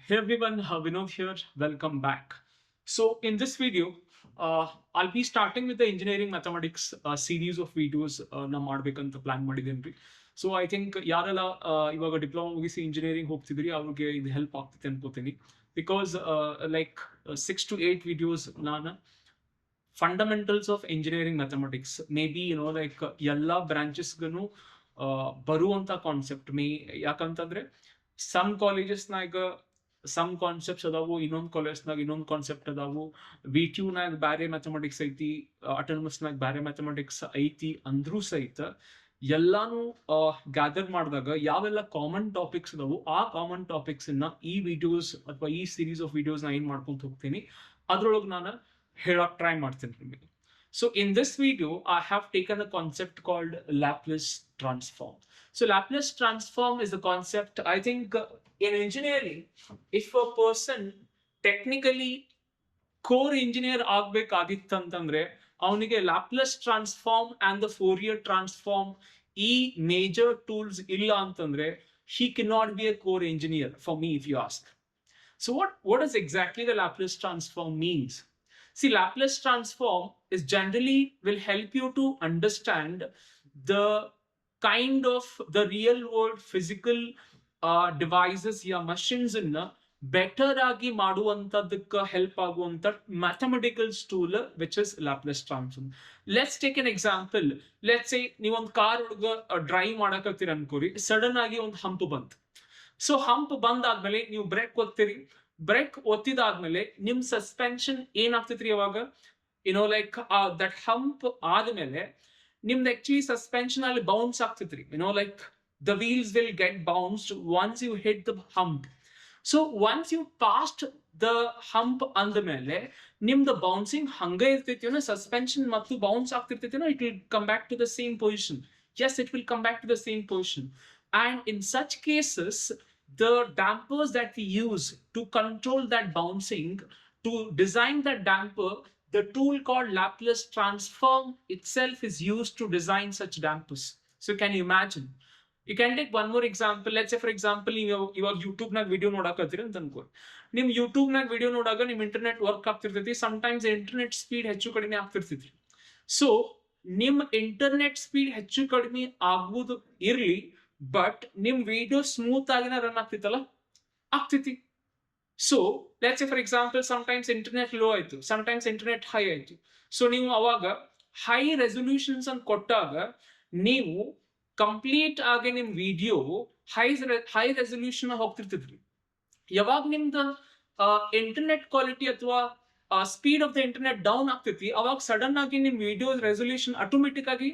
Hey everyone, Vinod here. Welcome back. So in this video, I'll be starting with the engineering mathematics series of videos ನಾ ಮಾಡ್ಬೇಕಂತ plan ಮಾಡಿದ್ದೇನೆ. So I think ಯಾರೆಲ್ಲ ಇವಾಗ diploma ಮುಗಿಸಿ engineering ಹೋಗ್ತಿದ್ರಿ ಅವ್ರಿಗೆ ಇದು help ಆಗ್ತದೆ ಅನ್ಕೋತೀನಿ. ಬಿಕಾಸ್ ಲೈಕ್ 6 to 8 ವಿಡಿಯೋಸ್ ನಾನು fundamentals of engineering mathematics may be like ಎಲ್ಲ ಬ್ರಾಂಚಸ್ಗೂ ಬರುವಂಥ ಕಾನ್ಸೆಪ್ಟ್ ಯಾಕಂತಂದ್ರೆ ಸಮ್ ಕಾಲೇಜಸ್ನಾಗ ಸಮ್ ಕಾನ್ಸೆಪ್ಟ್ಸ್ ಅದಾವು, ಇನ್ನೊಂದು ಕಾಲೇಜ್ನಾಗ ಇನ್ನೊಂದು ಕಾನ್ಸೆಪ್ಟ್ ಅದಾವು. VTUನಾಗ ಬ್ಯಾರೆ ಮ್ಯಾಥಮೆಟಿಕ್ಸ್ ಐತಿ, ಆಟೋನಮಸ್ನಾಗ ಬ್ಯಾರೆ ಮ್ಯಾಥಮೆಟಿಕ್ಸ್ ಐತಿ ಅಂದ್ರೂ ಸಹಿತ ಎಲ್ಲಾನು ಗ್ಯಾದರ್ ಮಾಡಿದಾಗ ಯಾವೆಲ್ಲ ಕಾಮನ್ ಟಾಪಿಕ್ಸ್ ಅದಾವು ಆ ಕಾಮನ್ ಟಾಪಿಕ್ಸ್ ಈ ವಿಡಿಯೋಸ್ ಅಥವಾ ಈ ಸೀರೀಸ್ ಆಫ್ ವಿಡಿಯೋಸ್ ನಾ ಏನ್ ಮಾಡ್ಕೊಂತ ಹೋಗ್ತೀನಿ ಅದ್ರೊಳಗೆ ನಾನು ಹೇಳಕ್ ಟ್ರೈ ಮಾಡ್ತೀನಿ ನಿಮಗೆ. So in this video, I have taken a concept called Laplace Transform. So Laplace Transform is a concept, I think, in engineering, if a person technically core engineer ಆಗ್ಬೇಕಾಗಿತ್ತಂತಂದ್ರೆ ಅವನಿಗೆ Laplace transform and the Fourier transform ಈ major tools ಇಲ್ಲ ಅಂತಂದ್ರೆ he cannot be a core engineer for me if you ask. So what does exactly the Laplace transform means? See, Laplace transform is generally will help you to understand the kind of the real world physical devices ya machines better agi maduvanthadಕ್ಕೆ help ಆಗುವಂತ mathematicals tool which is Laplace transform. Let's take an example. Let's say ನೀವು ಒಂದು car ಒಳಗ drive ಮಾಡಕತ್ತೀರ ಅನ್ಕೋರಿ, sudden ಆಗಿ ಒಂದು hump ಬಂತು. So hump ಬಂದಾದ್ಮೇಲೆ ನೀವು ಬ್ರೇಕ್ ಒತ್ತೀರಿ, ಬ್ರೇಕ್ ಒತ್ತಿದಾದ್ಮೇಲೆ ನಿಮ್ ಸಸ್ಪೆನ್ಷನ್ ಏನಾಗ್ತೈತ್ರಿ ಅವಾಗ ಲೈಕ್ ದಟ್ ಹಂಪ್ ಆದ್ಮೇಲೆ ನಿಮ್ದು ಆಕ್ಚುಲಿ ಸಸ್ಪೆನ್ಷನ್ ಅಲ್ಲಿ ಬೌನ್ಸ್ ಆಗ್ತೈತ್ರಿ. Like the wheels will get bounced once you hit the hump. So once you passed the hump ಅಂದಮೇಲೆ ನಿಮ್ದು ಬೌನ್ಸಿಂಗ್ ಹಂಗೆ ಇರ್ತೈತಿ, ಸಸ್ಪೆನ್ಷನ್ ಮತ್ತು bounce ಆಗ್ತಿರ್ತೈತಿ, it will come back to the same position. Yes, it will come back to the same position. And in such cases, the dampers that we use to control that bouncing, to design that damper, the tool called Laplace Transform itself is used to design such dampers. So can you imagine? You can take one more example. Let's say for example ಇವಾಗ YouTube ನಾಗ video ನೋಡಕತ್ತೀರಿ ಅಂತ ಅನ್ಕೋ. ನಿಮ್ YouTube ನಾಗ video ನೋಡಾಗ ನಿಮ್ internet work ಆಗ್ತಿರ್ತೈತಿ, ಸಮ್ಟೈಮ್ಸ್ ಇಂಟರ್ನೆಟ್ ಸ್ಪೀಡ್ ಹೆಚ್ಚು ಕಡಿಮೆ ಆಗ್ತಿರ್ತೈತಿ. ಸೊ ನಿಮ್ ಇಂಟರ್ನೆಟ್ ಸ್ಪೀಡ್ ಹೆಚ್ಚು ಕಡಿಮೆ ಆಗುವುದು ಇರ್ಲಿ, ಬಟ್ ನಿಮ್ ವಿಡಿಯೋ ಸ್ಮೂತ್ ಆಗಿನ ರನ್ ಆಗ್ತಿತ್ತಲ್ಲ, ಆಗ್ತೈತಿ. So let's say for example sometimes internet low ಆಯ್ತು, ಸಮ್ಟೈಮ್ಸ್ ಇಂಟರ್ನೆಟ್ ಹೈ ಆಯ್ತು. ಸೊ ನೀವು ಅವಾಗ ಹೈ ರೆಸೊಲ್ಯೂಷನ್ಸ್ ಅಂತ ಕೊಟ್ಟಾಗ ನೀವು ಕಂಪ್ಲೀಟ್ ಆಗಿ ನಿಮ್ ವಿಡಿಯೋ ಹೈ ರೆಸೊಲ್ಯೂಷನ್ ಹೋಗ್ತಿರ್ತಿದ್ರಿ. ಯಾವಾಗ ನಿಮ್ದು ಇಂಟರ್ನೆಟ್ ಕ್ವಾಲಿಟಿ ಅಥವಾ speed of the internet down ಆಗ್ತೈತಿ, ಅವಾಗ ಸಡನ್ ಆಗಿ ನಿಮ್ ವಿಡಿಯೋ ರೆಸೊಲ್ಯೂಷನ್ ಆಟೋಮೆಟಿಕ್ ಆಗಿ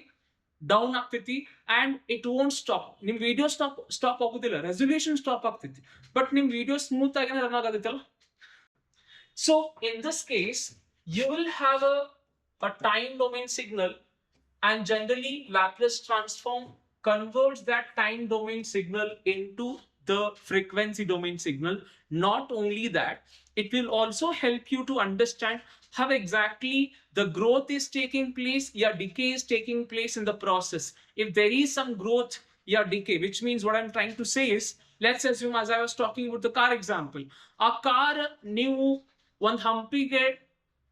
ಡೌನ್ ಆಗ್ತೈತಿ ಅಂಡ್ ಇಟ್ ವೋಂಟ್ ಸ್ಟಾಪ್. ನಿಮ್ ವಿಡಿಯೋ ಸ್ಟಾಪ್ ಆಗೋದಿಲ್ಲ, ರೆಸೊಲ್ಯೂಷನ್ ಸ್ಟಾಪ್ ಆಗ್ತೈತಿ, ಬಟ್ ನಿಮ್ ವಿಡಿಯೋ ಸ್ಮೂತ್ ಆಗಿ ರನ್ ಆಗತ್ತಲ್ಲ. So in this case you will have a time domain signal, and generally Laplace transform converts that time domain signal into the frequency domain signal. Not only that, it will also help you to understand how exactly the growth is taking place, yeah, decay is taking place in the process. If there is some growth, yeah, decay, which means what I'm trying to say is, let's assume as I was talking about the car example, a car ನೀವು ಒಂದು ಹಂಪಿಗೆ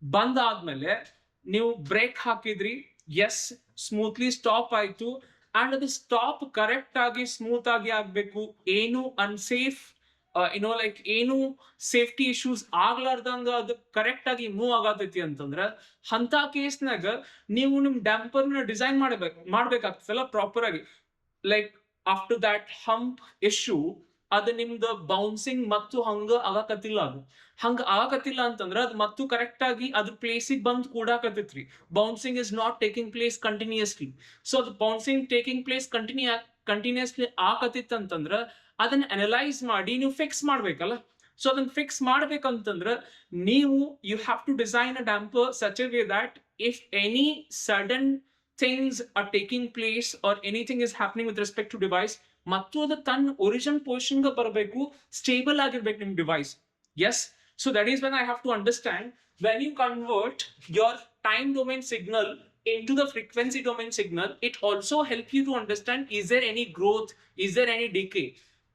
ಬಂದಾದ್ಮೇಲೆ ನೀವು break ಹಾಕಿದ್ರಿ, S smoothly stop ಆಯ್ತು, and ಅದು stop correct ಆಗಿ smooth ಆಗಿ ಆಗ್ಬೇಕು, ಏನು ಅನ್ಸೇಫ್ ಲೈಕ್ ಏನು ಸೇಫ್ಟಿ ಇಶ್ಯೂಸ್ ಆಗ್ಲಾರ್ದಂಗ ಅದು ಕರೆಕ್ಟ್ ಆಗಿ ಮೂವ್ ಆಗತೈತಿ ಅಂತಂದ್ರ ಅಂತ ಕೇಸ್ನಾಗ ನೀವು ನಿಮ್ ಡ್ಯಾಂಪರ್ನ ಡಿಸೈನ್ ಮಾಡ್ಬೇಕಾಗ್ತದಲ್ಲ ಪ್ರಾಪರ್ ಆಗಿ. Like after that hump issue ಅದು ನಿಮ್ದು ಬೌನ್ಸಿಂಗ್ ಮತ್ತು ಹಂಗ ಆಗಕತ್ತಿಲ್ಲ, ಅದು ಹಂಗ ಆಗಕತ್ತಿಲ್ಲ ಅಂತಂದ್ರೆ ಅದು ಮತ್ತು ಕರೆಕ್ಟ್ ಆಗಿ ಅದ್ರ ಪ್ಲೇಸಿಗೆ ಬಂದು ಕೂಡಾಕತ್ತೈತ್ರಿ. Bouncing is not taking place continuously. So ಅದು ಬೌನ್ಸಿಂಗ್ ಟೇಕಿಂಗ್ ಪ್ಲೇಸ್ ಕಂಟಿನ್ಯೂಸ್ಲಿ ಆಗತ್ತಿತ್ತಂತಂದ್ರ ಅದನ್ನ ಅನಲೈಸ್ ಮಾಡಿ ನೀವು ಫಿಕ್ಸ್ ಮಾಡ್ಬೇಕಲ್ಲ. ಸೊ ಅದನ್ನ ಫಿಕ್ಸ್ ಮಾಡ್ಬೇಕಂತಂದ್ರ ನೀವು you have to design a damper such a way that if any sudden things are taking place or anything is happening with respect to device, ಮತ್ತು ಅದು ತನ್ನ ಒರಿಜಿನಲ್ ಪೊಸಿಷನ್ಗೆ ಬರಬೇಕು, ಸ್ಟೇಬಲ್ ಆಗಿರ್ಬೇಕು ನಿಮ್ device. Yes, so that is when I have to understand, when you convert your time domain signal into the frequency domain signal, it also helps you to understand, is there any growth, is there any decay.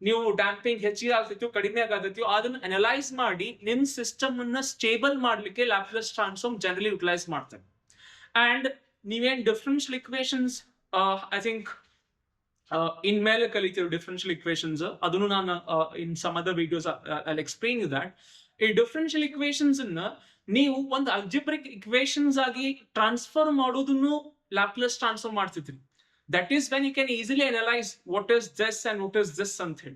ನೀವು damping ಹೆಚ್ಚಿಗೆ ಆಗ್ತೈತಿಯೋ ಕಡಿಮೆ ಆಗತೈತಿಯೋ ಅದನ್ನ analyse ಮಾಡಿ ನಿಮ್ಮ system ಅನ್ನ stable ಮಾಡ್ಲಿಕ್ಕೆ Laplace transform generally utilise ಮಾಡ್ತಾರೆ. And ನೀವೇನ್ ಡಿಫರೆನ್ಷಿಯಲ್ ಇಕ್ವೇಶನ್ಸ್ ಐ ಥಿಂಕ್ ಇನ್ಮೇಲೆ ಕಲಿತೀವಿ ಡಿಫರೆನ್ಷಿಯಲ್ ಇಕ್ವೇಶನ್ಸ್, ಅದನ್ನು ನಾನು in some other videos I explain you that. ಈ ಡಿಫರೆನ್ಷಿಯಲ್ ಇಕ್ವೇಶನ್ಸ್ ಅನ್ನ ನೀವು ಒಂದು ಅಲ್ಜಿಬ್ರಿಕ್ ಇಕ್ವೇಶನ್ಸ್ ಆಗಿ ಟ್ರಾನ್ಸ್ಫರ್ ಮಾಡೋದನ್ನು ಲ್ಯಾಪ್ಲೇಸ್ ಟ್ರಾನ್ಸ್ಫಾರ್ಮ್ ಮಾಡ್ತಿದ್ರಿ. That is when you can easily analyze what is this and what is this something.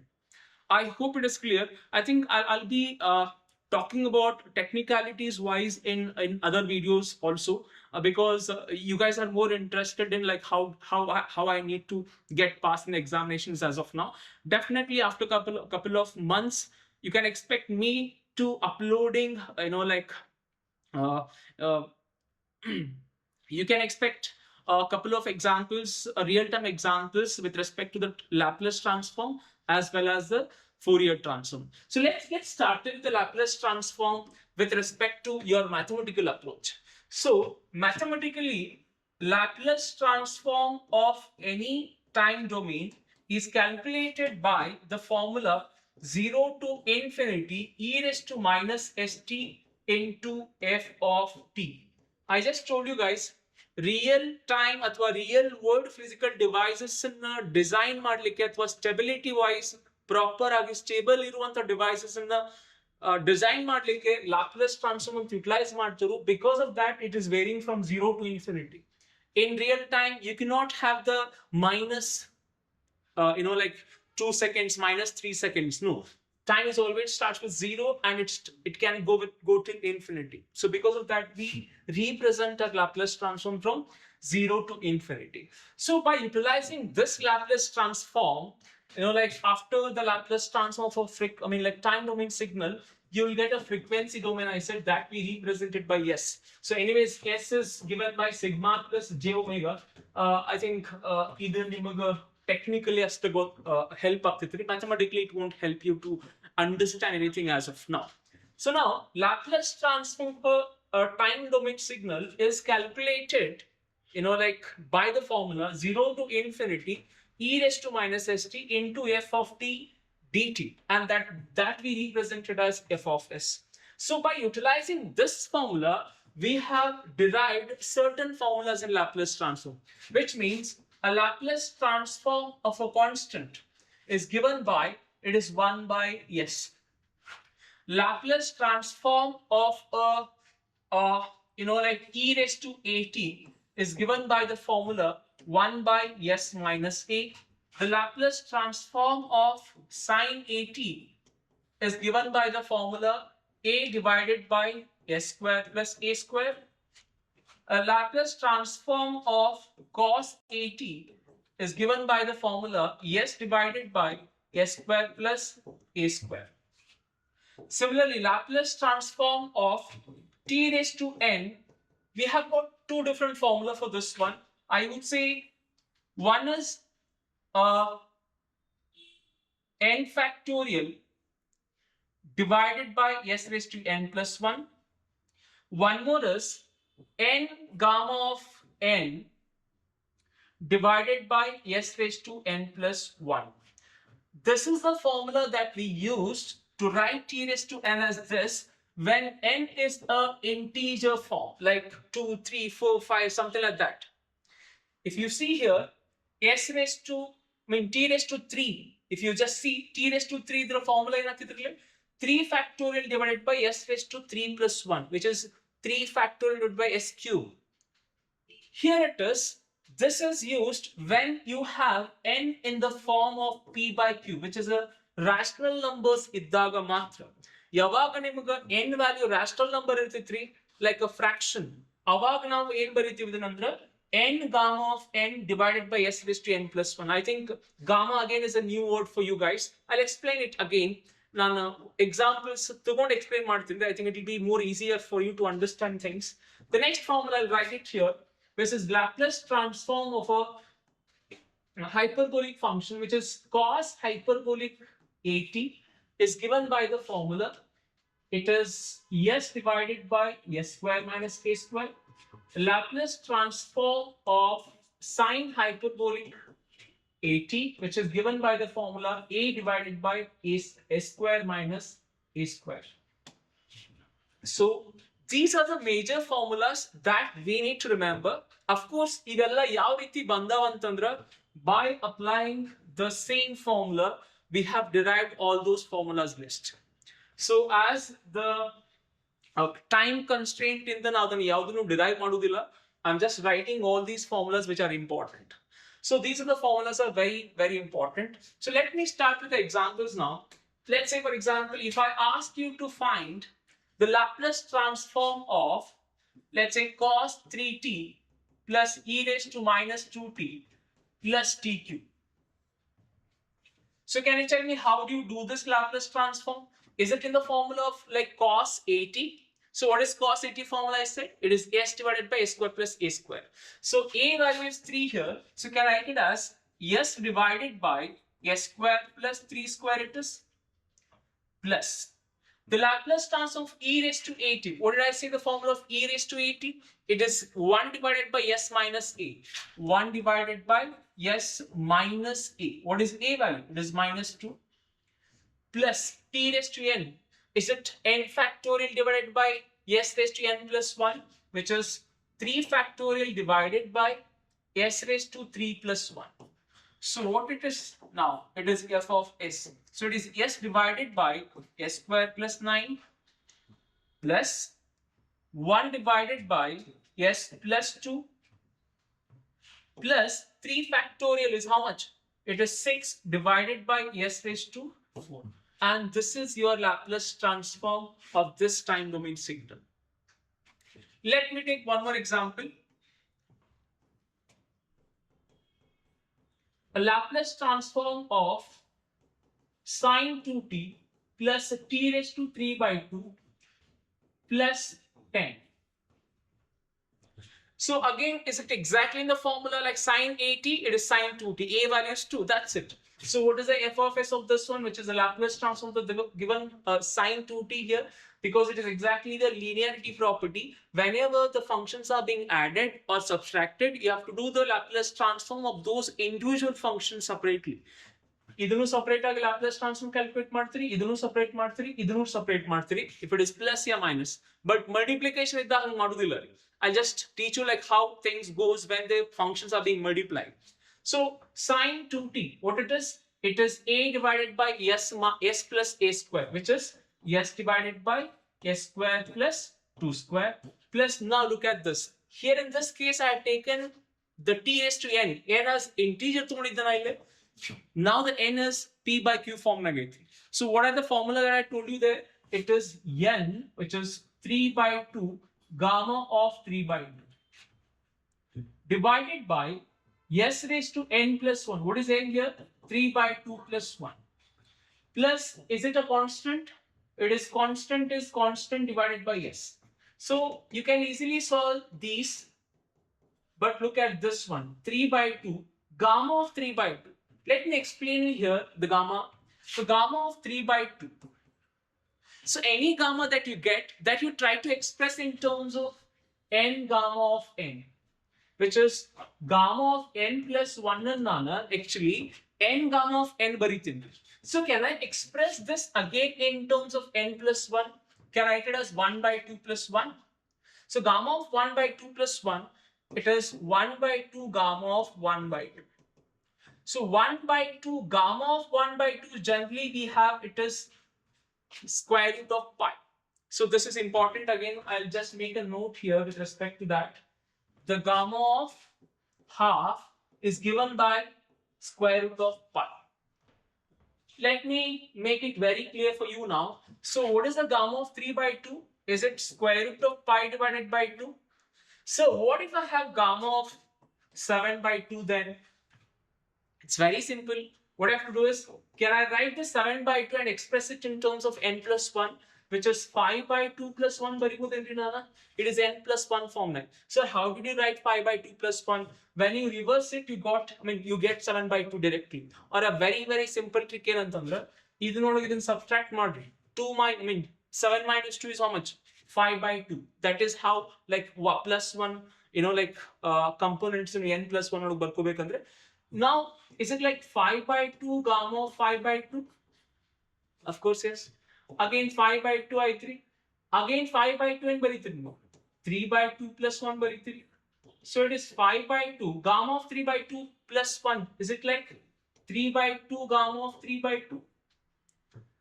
I hope it is clear. I think I'll be talking about technicalities wise in other videos also, because you guys are more interested in like how I need to get past in examinations as of now. Definitely after couple of months you can expect me to uploading like uh, uh, you can expect a couple of examples, real-time examples with respect to the Laplace transform as well as the Fourier transform. So let's get started with the Laplace transform with respect to your mathematical approach. So mathematically, Laplace transform of any time domain is calculated by the formula 0 to infinity e raised to minus st into f of t. I just told you guys, real time ಅಥವಾ real world physical devices ಅನ್ನ design ಮಾಡ್ಲಿಕ್ಕೆ ಅಥವಾ stability wise proper ಆಗಿ stable ಇರುವಂತ devices ಅನ್ನ design ಮಾಡ್ಲಿಕ್ಕೆ Laplace transform ಅಂತ utilise ಮಾಡ್ತಾರೆ. Because of that it is varying from 0 to infinity. In real time you cannot have the minus like 2 seconds minus 3 seconds. No, time is always starts with 0 and it can go to infinity. So because of that we represent a Laplace transform from 0 to infinity. So by utilizing this Laplace transform, like after the Laplace transform for like time domain signal, you will get a frequency domain. I said that we represent it by S. So anyways, S is given by sigma plus j omega. I think either nimaga technically has to go help up with it. Mathematically it won't help you to understand anything as of now. So now Laplace transform for a time domain signal is calculated like by the formula 0 to infinity e raised to minus st into f of t dt, and that we represented as f of s. So by utilizing this formula we have derived certain formulas in Laplace transform, which means a Laplace transform of a constant is given by, it is 1 by s. Laplace transform of a like e raised to at is given by the formula 1 by s minus a. The Laplace transform of sine at is given by the formula a divided by s square plus a square. A Laplace transform of cos at is given by the formula s divided by s square plus a square. Similarly, Laplace transform of t raised to n, we have got two different formula for this one. I would say one is n factorial divided by s raised to n plus 1. One more is n gamma of n divided by s raised to n plus 1. This is the formula that we used to write t raised to n as this when n is a integer form, like 2, 3, 4, 5, something like that. If you see here, s raised to, t raised to 3, if you just see t raised to 3, the formula is 3 factorial divided by s raised to 3 plus 1, which is 3 factorial divided by s cube. Here it is. This is used when you have n in the form of p by q, which is a rational numbers iddaga matra. Yavaga nimaga n value rational number irtitri, like a fraction, avaga ನಾವು ಏನು ಬರಿತೀವಿ ಅಂದ್ರೆ n gamma of n divided by s raised to n plus 1. I think gamma again is a new word for you guys. I'll explain it again. ನಾನು examples ತಗೊಂಡು explain ಮಾಡ್ತೀನಿ. I think it will be more easier for you to understand things. The next formula I'll write it here. This is Laplace transform of a hyperbolic function, which is cos hyperbolic at, is given by the formula. It is s divided by s square minus a square. Laplace transform of sine hyperbolic 80, which is given by the formula a divided by s square minus a square. So these are the major formulas that we need to remember. Of course, idella yav riti bandavantandra, by applying the same formula, we have derived all those formulas list. So as the time constraint in the now derive madudilla, I'm just writing all these formulas which are important. So these are the formulas are very, very important. So let me start with the examples now. Let's say, for example, if I ask you to find the Laplace transform of, let's say, cos 3t plus e raised to minus 2t plus tq. So can you tell me how do you do this Laplace transform? Is it in the formula of like cos 80? So what is cos 80 formula I said? It is s divided by s square plus a square. So a value is 3 here. So can I write it as s divided by s square plus 3 square it is, plus the Laplace transform of e raised to 80. What did I say the formula of e raised to 80? It is 1 divided by s minus a. 1 divided by s minus a. What is a value? It is minus 2 plus t raised to n. Is it n factorial divided by s raised to n plus 1, which is 3 factorial divided by s raised to 3 plus 1. So what it is now? It is f of s. So it is s divided by s square plus 9 plus 1 divided by s plus 2 plus 3 factorial is how much? It is 6 divided by s raised to 4. And this is your Laplace transform of this time domain signal. Let me take one more example. A Laplace transform of sine 2t plus t raised to 3 by 2 plus 10. So again, is it exactly in the formula like sine 80? It is sine 2t. A value is 2. That's it. So what is the f of s of this one, which is the Laplace transform of the given sine 2t here? Because it is exactly the linearity property. Whenever the functions are being added or subtracted, you have to do the Laplace transform of those individual functions separately. ಇದನ್ನು separate ಆಗಿ Laplace transform calculate ಮಾಡ್ತೀರಿ, ಇದನ್ನು separate ಮಾಡ್ತೀರಿ, ಇದನ್ನು separate ಮಾಡ್ತೀರಿ if it is plus or minus. But multiplication ಇದ್ದಾಗ ಹಂಗೆ ಮಾಡುವುದಿಲ್ಲ ರೀ. I'll just teach you like how things goes when the functions are being multiplied. So sine 2t, what it is? It is a divided by s plus a square, which is s divided by s square plus 2 square plus, now look at this. Here in this case I have taken the t raised to n. n as integer ತಗೊಂಡಿದ್ದಾನ ಇಲ್ಲಿ. Now the n is p by q form negative. So what are the formula that I told you there? It is n, which is 3 by 2 gamma of 3 by 2 divided by s raised to n plus 1. What is n here? 3 by 2 plus 1. Plus, is it a constant? It is constant divided by s. So you can easily solve these. But look at this one. 3 by 2 gamma of 3 by 2. Let me explain here the gamma. So gamma of 3 by 2. So any gamma that you get, that you try to express in terms of n gamma of n, which is gamma of n plus 1 and nana, actually n gamma of n baritindi. So can I express this again in terms of n plus 1? Can I write it as 1 by 2 plus 1? So gamma of 1 by 2 plus 1, it is 1 by 2 gamma of 1 by 2. So 1 by 2 gamma of 1 by 2, generally we have it is square root of pi. So this is important. Again, I'll just make a note here with respect to that. The gamma of half is given by square root of pi. Let me make it very clear for you now. So what is the gamma of 3 by 2? Is it square root of pi divided by 2? So what if I have gamma of 7 by 2 then? It's very simple. What I have to do is, can I write this 7 by 2 and express it in terms of n plus 1, which is 5 by 2 plus 1 it is n plus 1 form now. So how did you write 5 by 2 plus 1? When you reverse it, you get 7 by 2 directly. Or a very, very simple trick ಏನಂತಂದ್ರೆ ಇದನ್ನ subtract ಮಾಡ್ರಿ. 7 minus 2 is how much? 5 by 2. That is how like plus 1, components in n plus 1 ಬರ್ಕೋಬೇಕಂದ್ರೆ Now, is it like 5 by 2 gamma of 5 by 2? Of course, yes. Again 5 by 2 I3. Again 5 by 2 and baritin. 3 by 2 plus 1 baritin. So it is 5 by 2 gamma of 3 by 2 plus 1. Is it like 3 by 2 gamma of 3 by 2?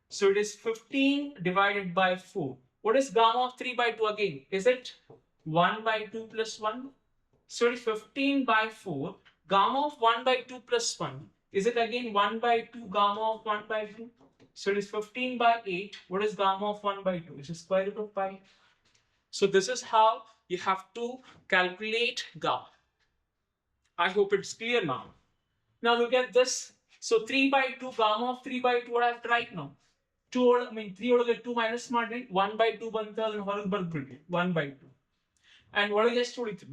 So it is 15 divided by 4. What is gamma of 3 by 2 again? Is it 1 by 2 plus 1? So it is 15 by 4. Gamma of 1 by 2 plus 1. Is it again 1 by 2 gamma of 1 by 2? So it is 15 by 8. What is gamma of 1 by 2? It is square root of pi. So this is how you have to calculate gamma. I hope it's clear now. Now look at this. So 3 by 2 gamma of 3 by 2 what I have to write now? 3 ಒಳಗೆ 2 minus ಮಾಡಿ 1 by 2 ಬಂತ ಅದನ್ನ ಹೊರಗೆ ಬರ್ಬಿಡಿ 1 by 2 and ಒಳಗೆ ಎಷ್ಟು ಉಳಿತು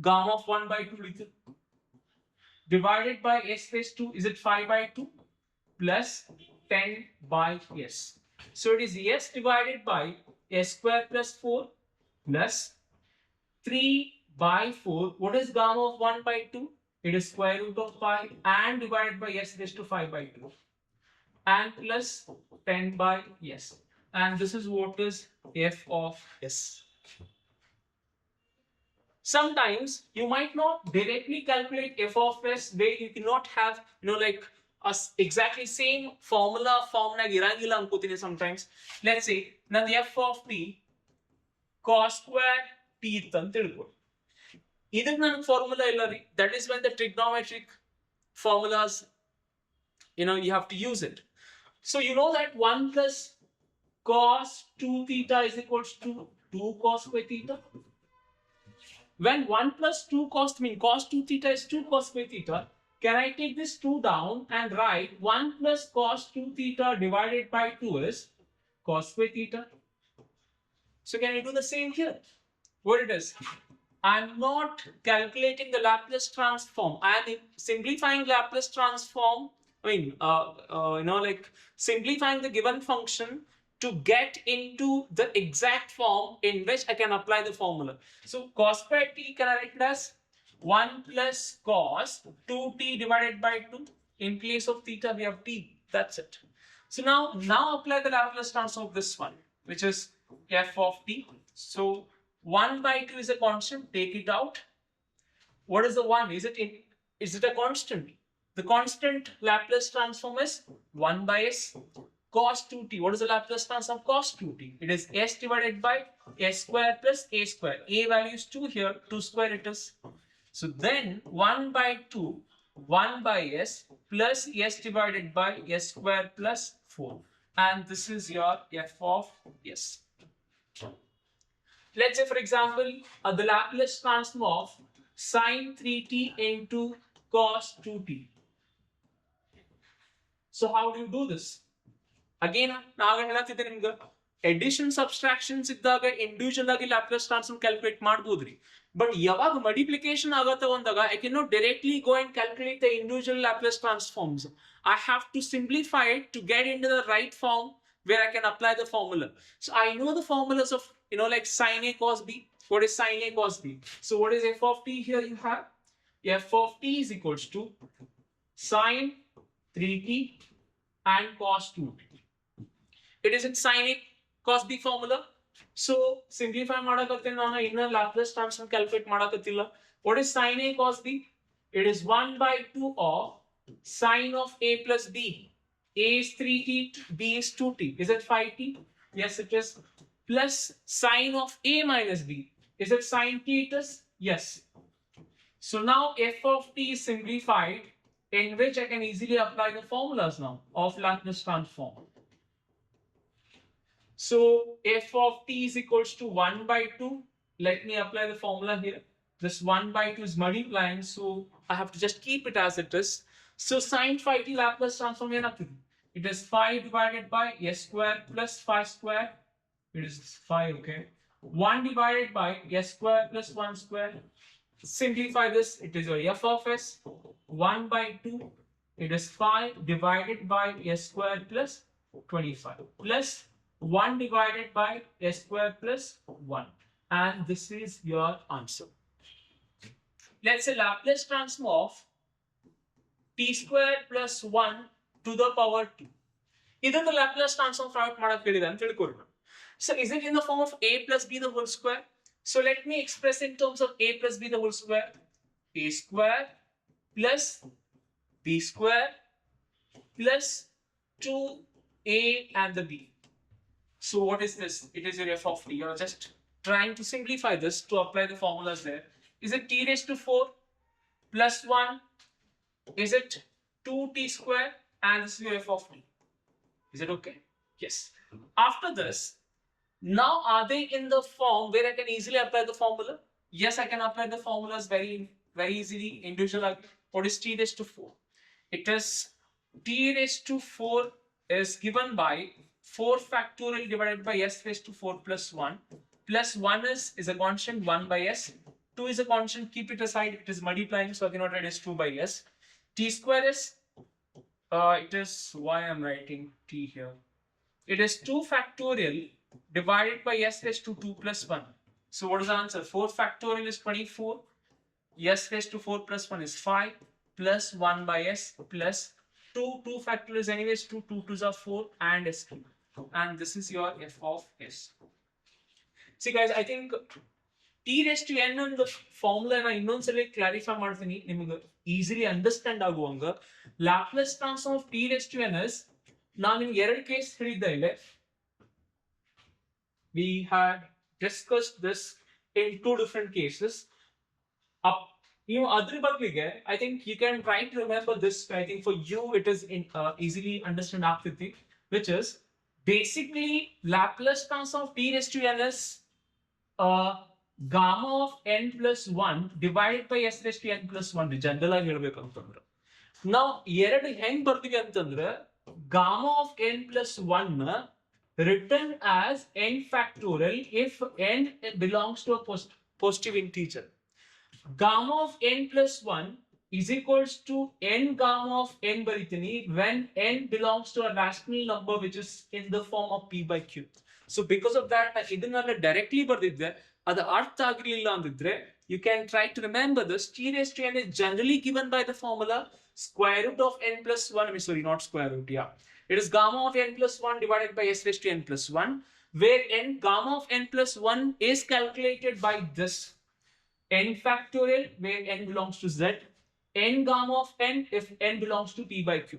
gamma of 1 by 2 ಉಳಿತು divided by s raised to is it 5 by 2 plus 10 by s. So it is s divided by s square plus 4 plus 3 by 4. What is gamma of 1 by 2? It is square root of pi and divided by s raised to 5 by 2 and plus 10 by s. And this is what is f of s. Sometimes you might not directly calculate f of s where you cannot have like exactly same formula irangilla ankotine sometimes. Let's say now the f of t cos square t ಅಂತ ತಿಳ್ಕೊಳ್ಳಿ ಇದಕ್ಕೆ ನನಗೆ formula ಇಲ್ಲ ರೀ. That is when the trigonometric formulas you have to use it. So you know that 1 plus cos 2 theta is equals to 2 cos square theta. When 1 plus 2 cos 2 theta is 2 cos square theta, can I take this 2 down and write 1 plus cos 2 theta divided by 2 is cos square theta? So can I do the same here? What it is? I'm not calculating the Laplace transform. I'm simplifying Laplace transform. I mean, like simplifying the given function to get into the exact form in which I can apply the formula. So cos square t can I write it as 1 plus cos 2t divided by 2. In place of theta we have t. That's it. So now apply the Laplace transform of this one, which is f of t. So 1 by 2 is a constant. Take it out. What is the 1? Is it a constant? The constant Laplace transform is 1 by s cos 2t. What is the Laplace transform of cos 2t? It is s divided by s square plus a square. A value is 2 here, 2 square it is. So then 1 by 2, 1 by s plus s divided by s square plus 4. And this is your f of s. Let's say for example, the Laplace transform of sin 3t into cos 2t. So how do you do this? Again, ನಾನು ಹೇಳತ್ತಿದ್ದೆ ನಿಮ್ಗೆ edition ಸಬ್ಸ್ಟ್ರಾಕ್ಷನ್ಸ್ ಇದ್ದಾಗ individual ಆಗಿ Laplace transform calculate ಮಾಡಬಹುದ್ರಿ. But ಯಾವಾಗ multiplication ಆಗತ್ತೆ ಅಂದಾಗ I can not directly go and calculate the individual Laplace transforms. I have to simplify it to get into the right form where I can apply the formula. So I know the formulas of like sin A cos B. What is sin A cos B? So what is f of t here? You have f of t is equals to sin 3t and cos 2t. It is in sin A cos B formula. So simplify ಮಾಡಕತ್ತೀನಿ ನಾನು ಇನ್ನ Laplace transform calculate ಮಾಡಕತ್ತಿಲ್ಲ. What is sin A cos B? It is 1 by 2 of sin of A plus B. A is 3t, B is 2t. Is it 5t? Yes, it is. Plus sin of A minus B. Is it sin t? It is. Yes. So now f of t is simplified, in which I can easily apply the formulas now of Laplace transform. So f of t is equals to 1 by 2. Let me apply the formula here. This 1 by 2 is multiplying, so I have to just keep it as it is. So sin 5t Laplace transform ಏನಾಗ್ತದೆ? It is 5 divided by s square plus 5 square. It is 5, okay. 1 divided by s square plus 1 square. Simplify this. It is your f of s. 1 by 2. It is 5 divided by s square plus 25 plus 1 divided by s square plus 1. And this is your answer. Let's say Laplace transform of t square plus 1 to the power 2. ಇದನ್ನು Laplace transform product ಮಾಡಕ್ ಹೇಳಿದೆ ಅಂತ ತಿಳ್ಕೊಳ್ಳೋಣ. So is it in the form of a plus b the whole square? So let me express in terms of a plus b the whole square. A square plus b square plus 2a and the b. So what is this? It is your f of t. You're just trying to simplify this to apply the formulas there. Is it t raised to 4 plus 1? Is it 2t square? And this is your f of t. Is it okay? Yes. After this, now are they in the form where I can easily apply the formula? Yes, I can apply the formulas very easily. Individual. What is t raised to 4? It is t raised to 4 is given by 4 factorial divided by s raised to 4 plus 1. Plus 1 is a constant, 1 by s. 2 is a constant, keep it aside, it is multiplying, so I cannot write as 2 by s. T square is, it is, why I'm writing t here? It is 2 factorial divided by s raised to 2 plus 1. So what is the answer? 4 factorial is 24. S raised to 4 plus 1 is 5 plus 1 by s plus 2 factorial is anyways 2 2's are 4 and s cube. And this is your f of s. See guys, I think t raised to n on the formula na ಇನ್ನೊಂದ್ಸಲ clarify ಮಾಡ್ತೀನಿ ನಿಮಗೆ easily understand ಆಗುವಂಗ. Laplace transform of t raised to n is, ನಾನು ನಿಮ್ಗೆ ಎರಡು case ಹೇಳಿದ್ದೆ ಇಲ್ಲಿ. We had discussed this in 2 different cases. Other bhaglige, I think you can try to remember this. I think for you it is easily understand aaptiti, which is basically Laplace transform of t raised to n is gamma of n plus 1 divided by s raised to n plus 1 general ಆಗಿ ಹೇಳಬೇಕು ಅಂತಂದ್ರೆ ನಾವು ಎರಡು ಹೆಂಗ್ ಬರ್ತೀವಿ ಅಂತಂದ್ರೆ gamma of n plus 1 written as n factorial if n belongs to a positive integer. Gamma of n plus 1 is equals to n gamma of n baritini when n belongs to a rational number which is in the form of p by q. So because of that, ಇದನ್ನೆಲ್ಲ directly ಬರ್ದಿದ್ದೆ, ಅದು ಅರ್ಥ ಆಗಿರಲಿಲ್ಲ ಅಂದಿದ್ರೆ you can try to remember this. T raised to n is generally given by the formula square root of n plus 1. I mean, sorry, not square root, yeah. It is gamma of n plus 1 divided by s raised to n plus 1, where gamma of n plus 1 is calculated by this n factorial where n belongs to z, n gamma of n if n belongs to p by q.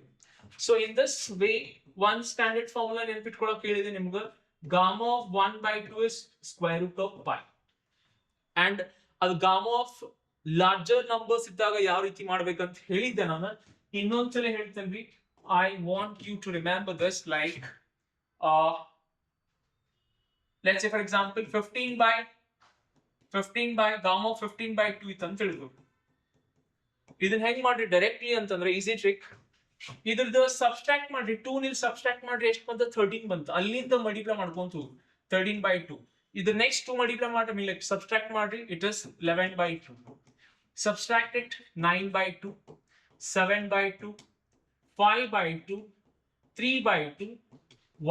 So in this way, one standard formula ನೆನಪಿಟ್ಕೊಳ್ಳೋಕೆ ಹೇಳಿದೆ ನಿಮಗೆ, gamma of 1 by 2 is square root of pi. And ಅದು gamma of larger numbers ಇದ್ದಾಗ ಯಾವ ರೀತಿ ಮಾಡ್ಬೇಕಂತ ಹೇಳಿದ್ದೆ ನಾನು. ಇನ್ನೊಂದ್ಸಲ ಹೇಳ್ತೇನೆ, I want you to remember this, like let's say for example 15 by gamma of 15 by 2 ಇತ್ತು ಅಂತ ತಿಳಿದು, ಇದನ್ನ ಹೆಂಗ್ ಮಾಡ್ರಿ ಡೈರೆಕ್ಟ್ಲಿ ಅಂತಂದ್ರೆ ಈಸಿ ಟ್ರಿಕ್. ಇದ್ರದ್ದು ಸಬ್ಸ್ಟ್ರಾಕ್ಟ್ ಮಾಡ್ರಿ, 2 ನಿಲ್ ಸಬ್ಸ್ಟ್ರಾಕ್ಟ್ ಮಾಡ್ರಿ ಎಷ್ಟು ಬಂತು? 13 ಬಂತು. ಅಲ್ಲಿಂದ ಮಲ್ಟಿಪ್ಲೈ ಮಾಡ್ಕೊಂತ ಹೋಗಿ 13 by 2. ಇದ್ರ ನೆಕ್ಸ್ಟ್ 2 ಮಲ್ಟಿಪ್ಲೈ ಮಾಡ್ರಿ, ಸಬ್ಸ್ಟ್ರಾಕ್ಟ್ ಮಾಡ್ರಿ, it is 11 by 2. Subtract it, 9 by 2, 7 by 2, 5 by 2, 3 by 2,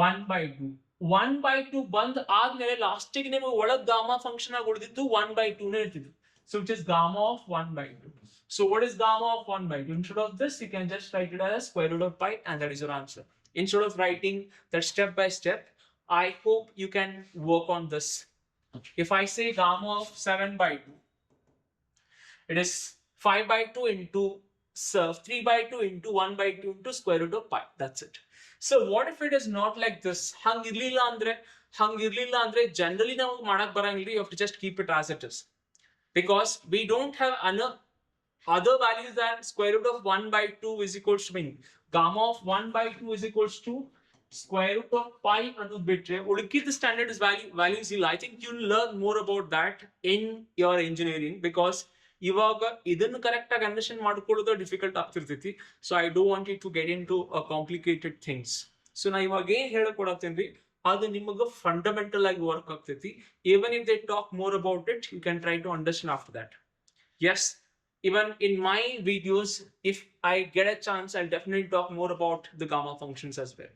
1 by 2. 1 by 2 ಬಂದ್ ಆದ್ಮೇಲೆ ಲಾಸ್ಟಿಗೆ ನಿಮಗೆ ಒಳಗ್ ಗಾಮಾ ಫಂಕ್ಷನ್ ಆಗಿ ಉಳಿದಿದ್ದು 1 by 2 ನೇ ಇರ್ತಿದ್ದು. So it is gamma of 1 by 2. So what is gamma of 1 by 2? Instead of this, you can just write it as square root of pi, and that is your answer. Instead of writing that step by step, I hope you can work on this. If I say gamma of 7 by 2, it is 5 by 2 into 3 by 2 into 1 by 2 into square root of pi. That's it. So what if it is not like this? ಹಂಗಿರ್ಲಿಲ್ಲ ಅಂದ್ರೆ generally ನಾವು ಮಾಡಕ್ ಬರಂಗಿಲ್ಲ. You have to just keep it as it is, because we don't have other values than square root of 1 by 2 is equals to mean gamma of 1 by 2 is equals to square root of pi ಅನ್ನೋದು ಬಿಟ್ರೆ ಉಳಿಕಿದ standard values ಇಲ್ಲ. I think you'll learn more about that in your engineering, because ಇವಾಗ ಇದನ್ನು correct ಆಗಿ understand ಮಾಡ್ಕೊಳ್ಳೋದು difficult ಆಗ್ತಿರ್ತೈತಿ. So I don't want you to get into complicated things. So ನಾ ಇವಾಗ ಏನ್ ಹೇಳಕೊಡತ್ತೇನ್ರಿ, ಅದು ನಿಮಗೆ ಫಂಡಮೆಂಟಲ್ ಆಗಿ ವರ್ಕ್ ಆಗ್ತೈತಿ. even if they talk more about it, you can try to understand after that. Yes, even in my videos, if I get a chance, I'll definitely talk more about the gamma functions as well.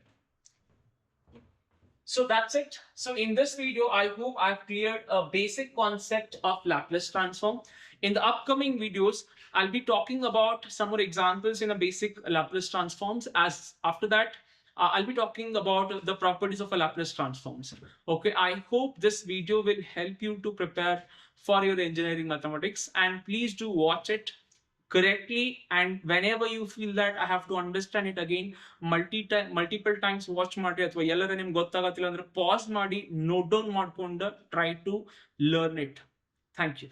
So that's it. So in this video, I hope I've cleared a basic concept of Laplace transform. In the upcoming videos, I'll be talking about some more examples in a basic Laplace transforms. As after that, I'll be talking about the properties of a Laplace transforms. Okay, I hope this video will help you to prepare for your engineering mathematics, and please do watch it correctly, and whenever you feel that I have to understand it again, multiple times watch ಮಾಡಿ ಅಥವಾ ಎಲ್ಲರ ನಿಮ್ಗೆ ಗೊತ್ತಾಗತ್ತಿಲ್ಲ ಅಂದ್ರೆ pause ಮಾಡಿ note down ಮಾಡ್ಕೊಂಡು try to learn it. Thank you.